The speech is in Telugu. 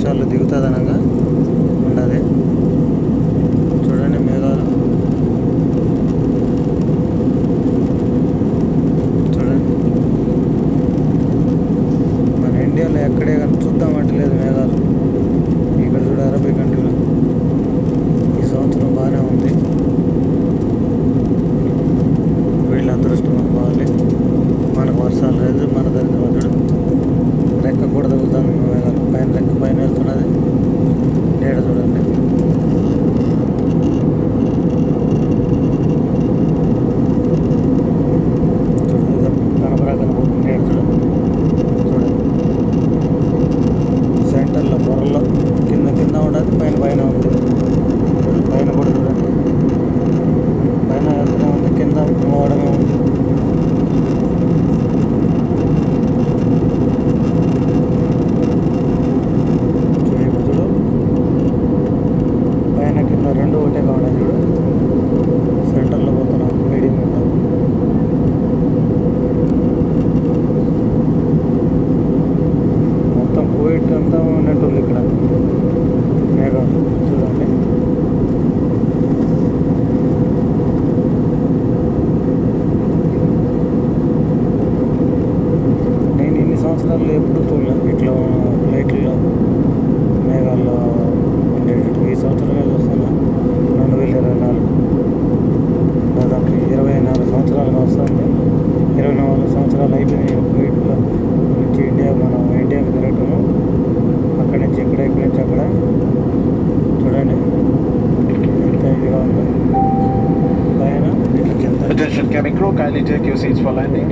నిమిషాల్లో దిగుతుందనగా ఉన్నది. చూడండి మేఘాలు చూడండి. మన ఇండియాలో ఎక్కడే కానీ చూద్దామంటే లేదు మేఘాలు. ఇక్కడ చూడ అరబీ కంట్రీలో ఈ సంవత్సరం బాగానే ఉంది. వీళ్ళ అదృష్టం అనుకోవాలి. మనకు వర్షాలు లేదు, మన దరిద్రం చూడు. రెక్క కూడా తగులుతుంది మేఘాలు. పైన రెక్క పైన వెళ్తున్నది. నీడ చూడండి. కనపరాకనపోతుంది నీడ చూడండి. చూడండి సెంటర్లో పొరల్లో కింద కింద ఉండదు, పైన పైన ఉంది. పైన కూడా చూడండి, పైన వెళ్తూనే ఉంది, కింద పోవడమే ఉంది. చూడు పైన కింద రెండు ఒకటే కావడం. చూడు సెంటర్లో పోతున్నాం, మీడియం ఉంటాం. మొత్తం కోవిడ్ అంతా ఉన్నట్టుంది ఇక్కడ మేఘాలు చూడండి. నేను ఇన్ని సంవత్సరాల్లో ఎప్పుడు చూడలేదు ఇట్లా ఫ్లైట్లో మేఘాల్లో ఉండేటట్టు. ఈ సంవత్సరమే చూస్తున్నా. 2024 దాదాపు 24 సంవత్సరాలుగా వస్తుంది. 24 సంవత్సరాలు అయిపోయినాయి కోవిడ్లో నుంచి ఇండియాకి తిరగటము. అక్కడి నుంచి ఇక్కడ, ఇక్కడి నుంచి అక్కడ. చూడండి ఎంత ఇదిగా ఉందో పైన. Attention cabin crew, kindly take your seats for landing.